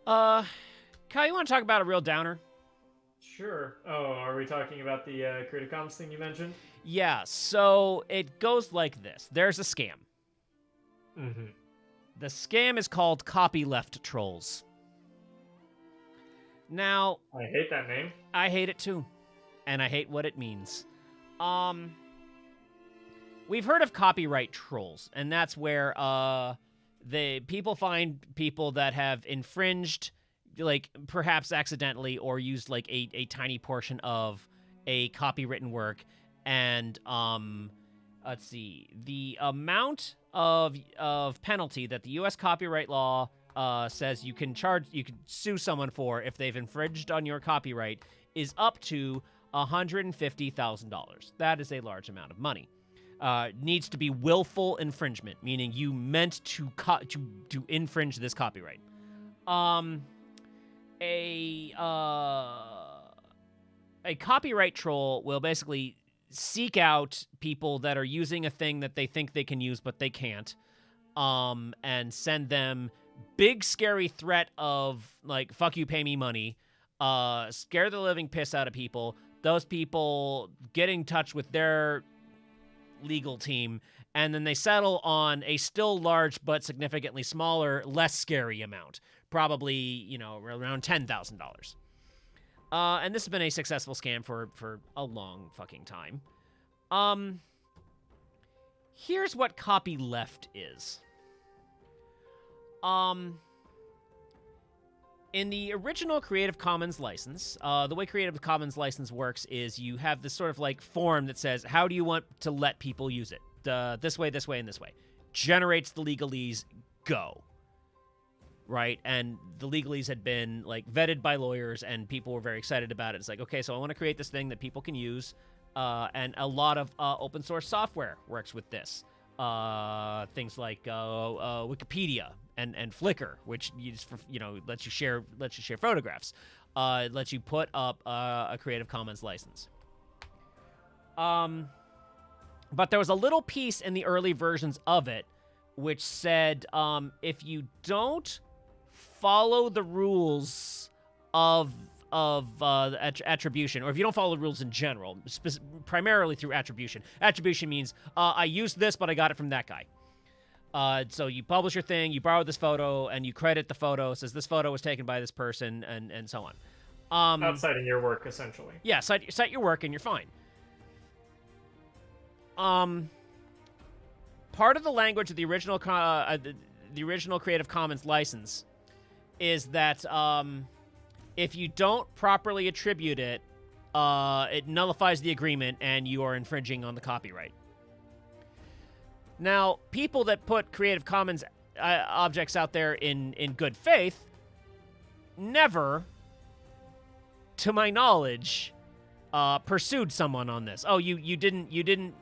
Uh, Kyle, you want to talk about a real downer? Sure. Oh, are we talking about the Creative Commons thing you mentioned? Yeah, so it goes like this. There's a scam. Mm-hmm. The scam is called Copyleft trolls. Now, I hate that name. I hate it too, and I hate what it means. Um, we've heard of copyright trolls, and that's where the people find people that have infringed, like perhaps accidentally, or used like a tiny portion of a copywritten work, and let's see, the amount of penalty that the U.S. copyright law says you can sue someone for if they've infringed on your copyright is up to $150,000. That is a large amount of money. Needs to be willful infringement, meaning you meant to infringe this copyright. Um, a a copyright troll will basically seek out people that are using a thing that they think they can use but they can't, and send them big scary threat of like fuck you, pay me money, scare the living piss out of people. Those people get in touch with their legal team, and then they settle on a still large but significantly smaller, less scary amount, probably around $10,000. And this has been a successful scam for a long fucking time. Um, Here's what copyleft is. Um, in the original Creative Commons license, the way Creative Commons license works is you have this sort of like form that says, how do you want to let people use it? This way, and this way. Generates the legalese, go. Right? And the legalese had been like vetted by lawyers, and people were very excited about it. It's like, okay, so I want to create this thing that people can use. And a lot of open source software works with this. Things like Wikipedia and Flickr, which lets you share photographs, lets you put up a Creative Commons license. But there was a little piece in the early versions of it which said, if you don't follow the rules of attribution, or if you don't follow the rules in general, primarily through attribution. Attribution means I used this, but I got it from that guy. So you publish your thing, you borrow this photo, and you credit the photo, says this photo was taken by this person, and so on. Outside in your work, essentially. Yeah, cite your work, and you're fine. Part of the language of the original Creative Commons license is that if you don't properly attribute it, it nullifies the agreement and you are infringing on the copyright. Now, people that put Creative Commons objects out there in good faith never, to my knowledge, pursued someone on this. Oh, you didn't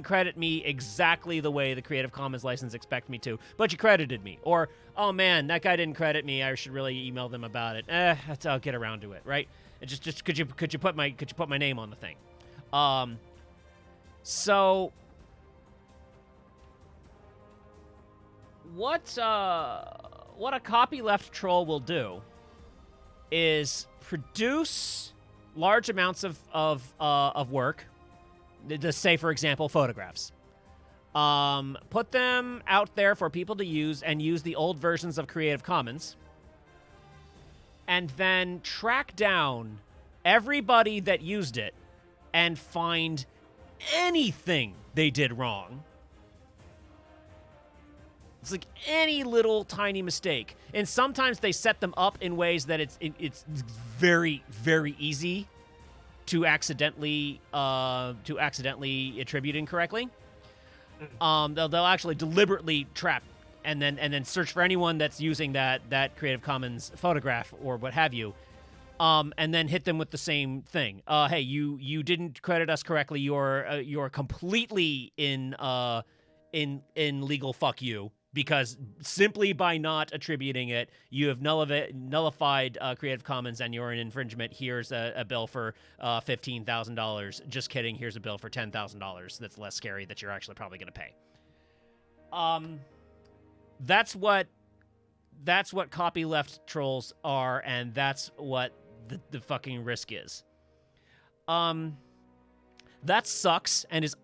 credit me exactly the way the Creative Commons license expect me to, but you credited me. Or, oh man, that guy didn't credit me. I should really email them about it. I'll get around to it, right? And just could you put my name on the thing? So what a copyleft troll will do is produce large amounts of work. Just say, for example, photographs. Put them out there for people to use, and use the old versions of Creative Commons, and then track down everybody that used it and find anything they did wrong. It's like any little tiny mistake. And sometimes they set them up in ways that it's very, very easy to accidentally attribute incorrectly. They'll actually deliberately trap and then search for anyone that's using that Creative Commons photograph or what have you, and then hit them with the same thing. Hey, you didn't credit us correctly. You're completely in legal fuck you, because simply by not attributing it, you have nullified Creative Commons, and you're in infringement. Here's a bill for $15,000. Just kidding. Here's a bill for $10,000. That's less scary, that you're actually probably going to pay. That's what that's what copyleft trolls are, and that's what the fucking risk is. That sucks and is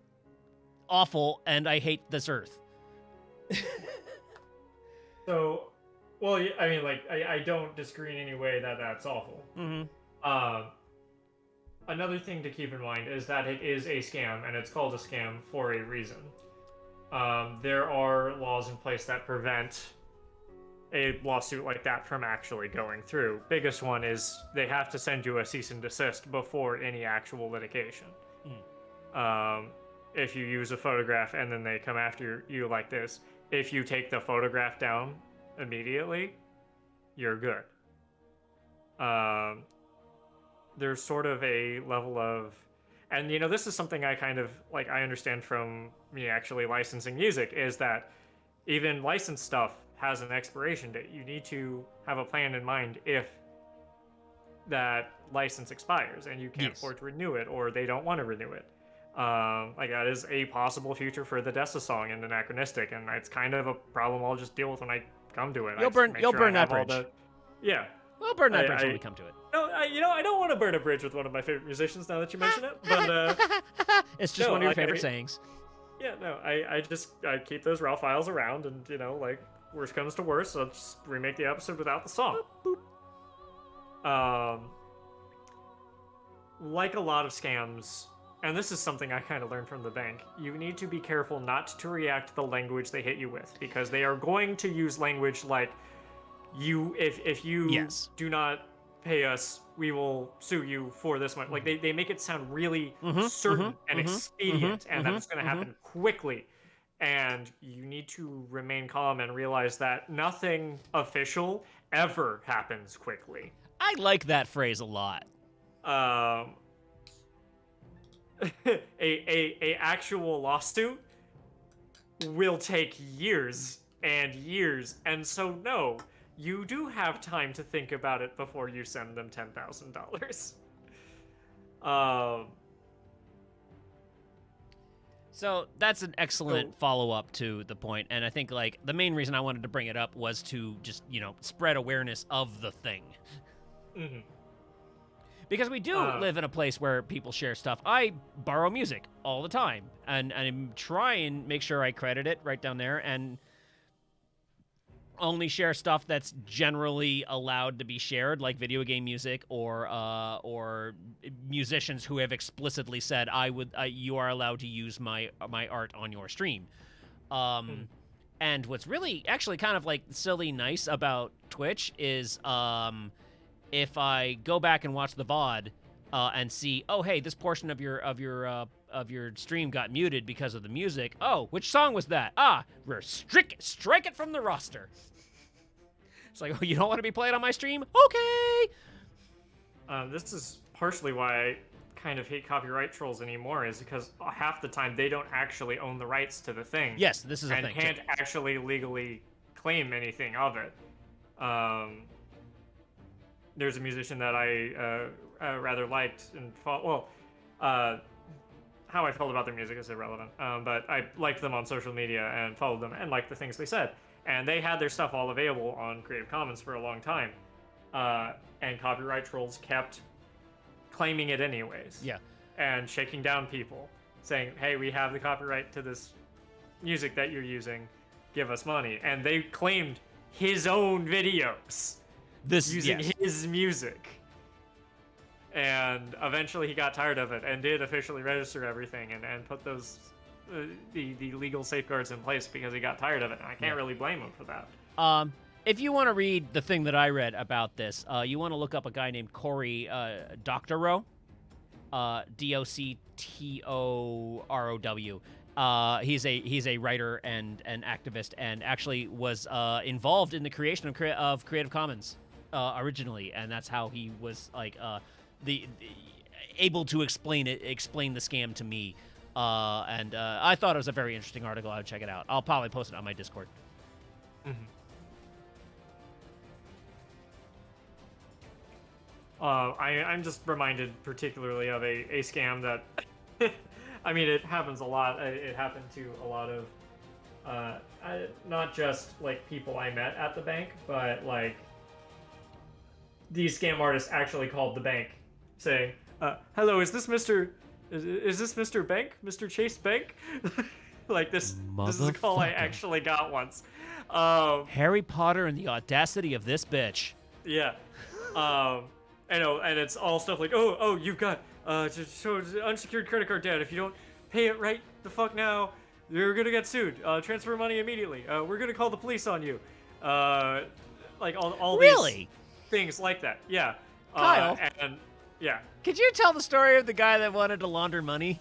awful, and I hate this earth. So, well, I mean, like, I don't disagree in any way that that's awful. Another thing to keep in mind is that it is a scam, and it's called a scam for a reason. There are laws in place that prevent a lawsuit like that from actually going through. Biggest one is they have to send you a cease and desist before any actual litigation. If you use a photograph and then they come after you like this, if you take the photograph down immediately, you're good. There's sort of a level of, and you know, this is something I kind of like, I understand from me actually licensing music, is that even licensed stuff has an expiration date. You need to have a plan in mind if that license expires and you can't afford to renew it, or they don't want to renew it. Like, that is a possible future for the Dessa song and Anachronistic, and it's kind of a problem I'll just deal with when I come to it. You'll burn that bridge. Yeah. We'll burn that bridge when we come to it. No, I don't want to burn a bridge with one of my favorite musicians now that you mention it, but it's just one of your favorite sayings. Yeah, no, I keep those raw files around, and you know, like, worst comes to worst, I'll just remake the episode without the song. Like a lot of scams, and this is something I kind of learned from the bank, you need to be careful not to react to the language they hit you with, because they are going to use language like, if you do not pay us, we will sue you for this much. Like, they make it sound really certain and expedient, and that it's going to happen quickly. And you need to remain calm and realize that nothing official ever happens quickly. I like that phrase a lot. A actual lawsuit will take years and years, and so no, you do have time to think about it before you send them $10,000. So that's an excellent follow-up to the point, and I think, like, the main reason I wanted to bring it up was to just, you know, spread awareness of the thing. Because we do live in a place where people share stuff. I borrow music all the time, and I try and make sure I credit it right down there, and only share stuff that's generally allowed to be shared, like video game music or musicians who have explicitly said, you are allowed to use my art on your stream. And what's really actually kind of like silly nice about Twitch is if I go back and watch the VOD and see, oh hey, this portion of your stream got muted because of the music. Oh, which song was that? Strike it from the roster. It's like, oh, you don't want to be played on my stream? Okay. This is partially why I kind of hate copyright trolls anymore, is because half the time they don't actually own the rights to the thing. Yes, this is a thing. And can't actually legally claim anything of it. There's a musician that I rather liked and how I felt about their music is irrelevant. But I liked them on social media and followed them and liked the things they said. And they had their stuff all available on Creative Commons for a long time. And copyright trolls kept claiming it anyways. Yeah. And shaking down people, saying, hey, we have the copyright to this music that you're using. Give us money. And they claimed his own videos using his music. And eventually he got tired of it and did officially register everything and put those the legal safeguards in place because he got tired of it. And I can't really blame him for that. If you want to read the thing that I read about this, you want to look up a guy named Cory Doctorow, Doctorow. He's a writer and an activist, and actually was involved in the creation of Creative Commons originally, and that's how he was like able to explain the scam to me. And I thought it was a very interesting article. I would check it out. I'll probably post it on my Discord. I'm just reminded particularly of a scam that, I mean, it happens a lot. It happened to a lot of not just like people I met at the bank, but like these scam artists actually called the bank, saying, "Hello, is this Mr. Is this Mr. Bank, Mr. Chase Bank?" Like this is a call I Motherfucker. actually got once. Harry Potter and the audacity of this bitch. Yeah. I know, and it's all stuff like, oh, you've got just show unsecured credit card debt. If you don't pay it right the fuck now, you're gonna get sued. Transfer money immediately. We're gonna call the police on you. Like all these Really? things like that. Yeah. Kyle. And yeah. Could you tell the story of the guy that wanted to launder money?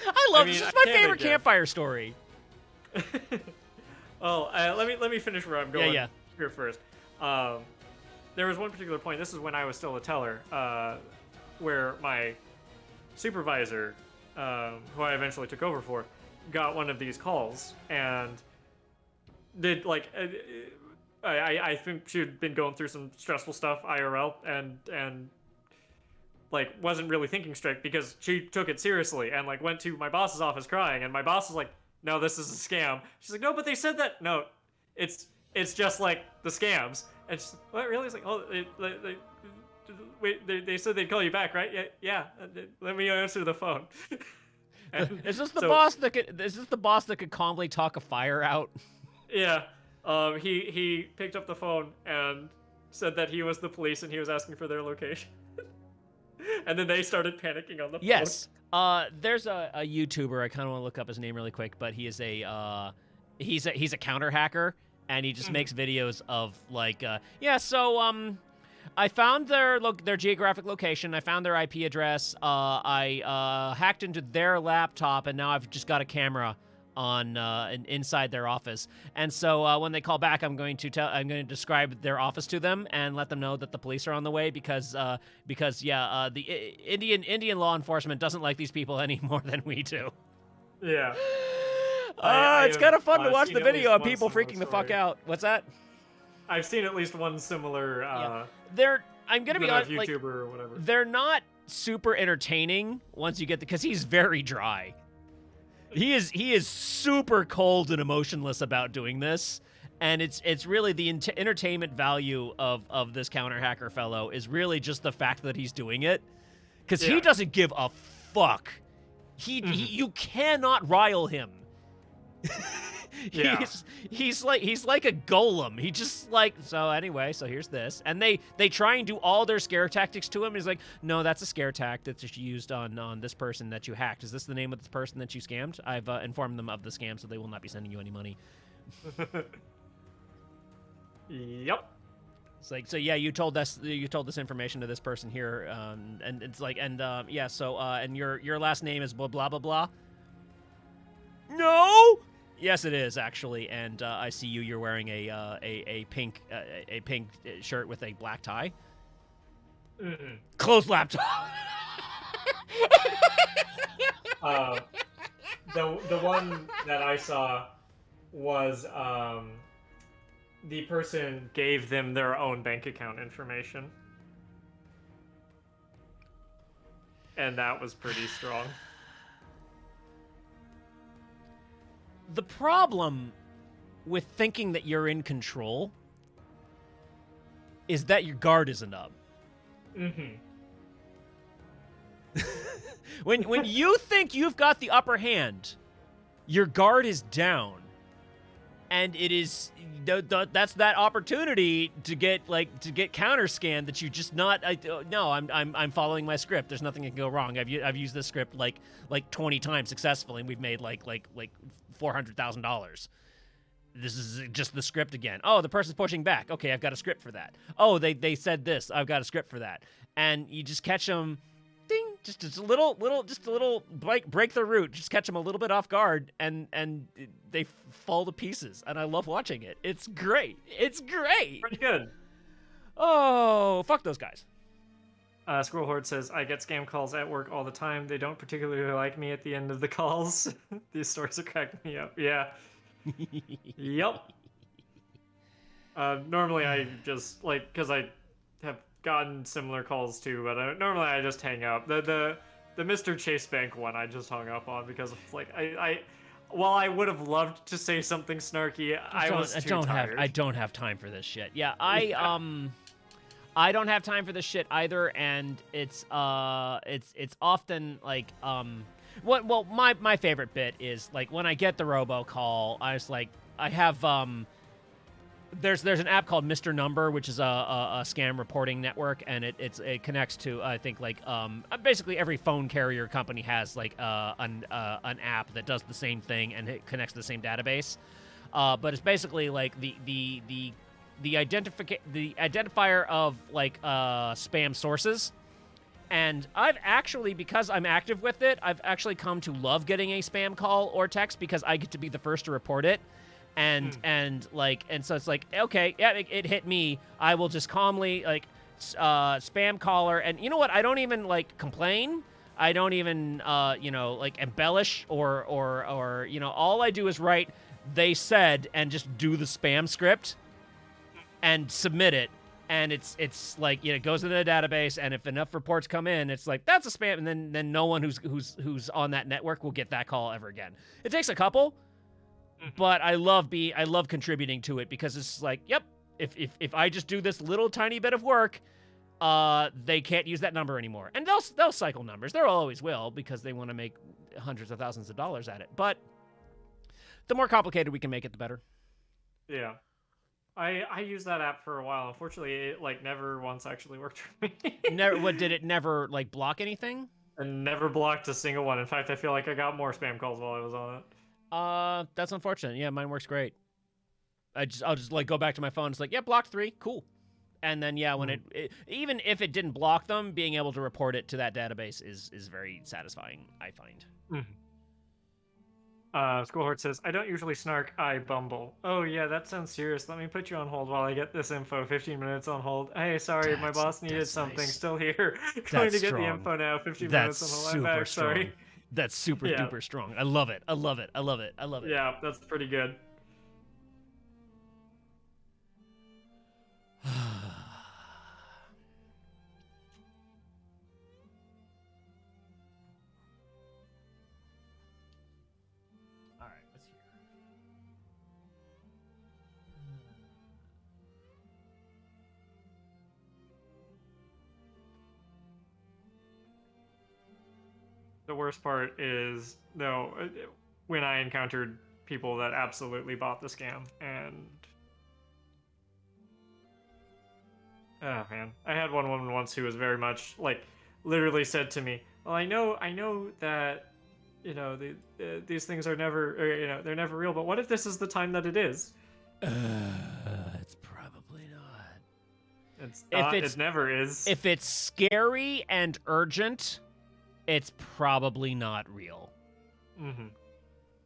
I love this. It's my favorite campfire story. Oh, let me finish where I'm going here first. There was one particular point. This is when I was still a teller, where my supervisor, who I eventually took over for, got one of these calls and did like. I think she had been going through some stressful stuff IRL and like wasn't really thinking straight because she took it seriously and like went to my boss's office crying, and my boss was like, "No, this is a scam." She's like, "No, but they said that." No, it's just like the scams. And she's like, "What, really?" It's like, "Oh, they said they'd call you back, right?" Yeah. Let me answer the phone. Is this the boss that could calmly talk a fire out? Yeah. He picked up the phone and said that he was the police and he was asking for their location. And then they started panicking on the phone. Yes. There's a YouTuber. I kind of want to look up his name really quick, but he is he's a counter hacker, and he just makes videos of like, I found their geographic location. I found their IP address. I hacked into their laptop, and now I've just got a camera on inside their office. And so when they call back, I'm going to describe their office to them and let them know that the police are on the way because the Indian law enforcement doesn't like these people any more than we do. Yeah. It's kind of fun to watch the video of people freaking the fuck out. What's that? I've seen at least one similar. I'm gonna be honest, YouTuber like, or whatever. They're not super entertaining once you get because he's very dry. He is super cold and emotionless about doing this, and it's really the entertainment value of this counter hacker fellow is really just the fact that he's doing it, because he doesn't give a fuck. You cannot rile him. He's like a golem. He just like, so anyway, so here's this, and they try and do all their scare tactics to him. He's like, no, that's a scare tactic that's used on this person that you hacked. Is this the name of this person that you scammed? I've informed them of the scam, so they will not be sending you any money. Yep. It's like, so yeah, you told this information to this person here, and it's like, and and your last name is blah blah blah blah. No. Yes, it is actually, and I see you're wearing a pink shirt with a black tie. Closed laptop. The one that I saw was the person gave them their own bank account information, and that was pretty strong. The problem with thinking that you're in control is that your guard isn't up. When you think you've got the upper hand, your guard is down, and it is that's that opportunity to get counter scanned that you just not. I'm following my script. There's nothing that can go wrong. I've used this script like 20 times successfully, and we've made like $400,000. This is just the script again. Oh, the person's pushing back. Okay, I've got a script for that. Oh, they said this. I've got a script for that. And you just catch them, ding, just a little, break the route. Just catch them a little bit off guard, and they fall to pieces. And I love watching it. It's great. It's great. Pretty good. Oh, fuck those guys. Squirrel Horde says, I get scam calls at work all the time. They don't particularly like me at the end of the calls. These stories are cracking me up. Yeah. Yep. Normally I just, like, because I have gotten similar calls too, but normally I just hang up. The Mr. Chase Bank one I just hung up on because, like, while I would have loved to say something snarky, I was too tired. I don't have time for this shit. Yeah, Yeah. I don't have time for this shit either, and it's often like well my favorite bit is like when I get the robocall, I was like I have there's an app called Mr. Number, which is a scam reporting network, and it connects to I think like basically every phone carrier company has like an app that does the same thing and it connects to the same database. But it's basically like the identifier of like spam sources. And I've actually, because I'm active with it, I've actually come to love getting a spam call or text because I get to be the first to report it. And so it's like, okay, yeah, it hit me. I will just calmly like spam caller, and you know what? I don't even like complain. I don't even like embellish or all I do is write they said and just do the spam script and submit it. And it's like it goes into the database, and if enough reports come in, it's like that's a spam, and then no one who's on that network will get that call ever again. It takes a couple, but I love contributing to it because it's like, yep, if I just do this little tiny bit of work, they can't use that number anymore, and they'll cycle numbers. They always will because they want to make hundreds of thousands of dollars at it. But the more complicated we can make it, the better. Yeah. I used that app for a while. Unfortunately, it like never once actually worked for me. Never. What did it never like block anything? And never blocked a single one. In fact, I feel like I got more spam calls while I was on it. That's unfortunate. Yeah, mine works great. I'll just like go back to my phone. It's like, yeah, blocked 3, cool. And then yeah, when it even if it didn't block them, being able to report it to that database is very satisfying, I find. Mm-hmm. Schoolhort says, I don't usually snark, I bumble. Oh yeah, that sounds serious. Let me put you on hold while I get this info. 15 minutes on hold. Hey, sorry, my boss needed something. Nice. Still here. Going to get the info now. 15 minutes on hold. I'm back. Strong. Sorry. That's super duper strong. I love it. I love it. I love it. I love it. Yeah, that's pretty good. The worst part is, though, when I encountered people that absolutely bought the scam, and oh man, I had one woman once who was very much like, literally said to me, "Well, I know that, these things are never, or, they're never real. But what if this is the time that it is?" It's probably not. It's not. It never is. If it's scary and urgent, it's probably not real. Mm-hmm.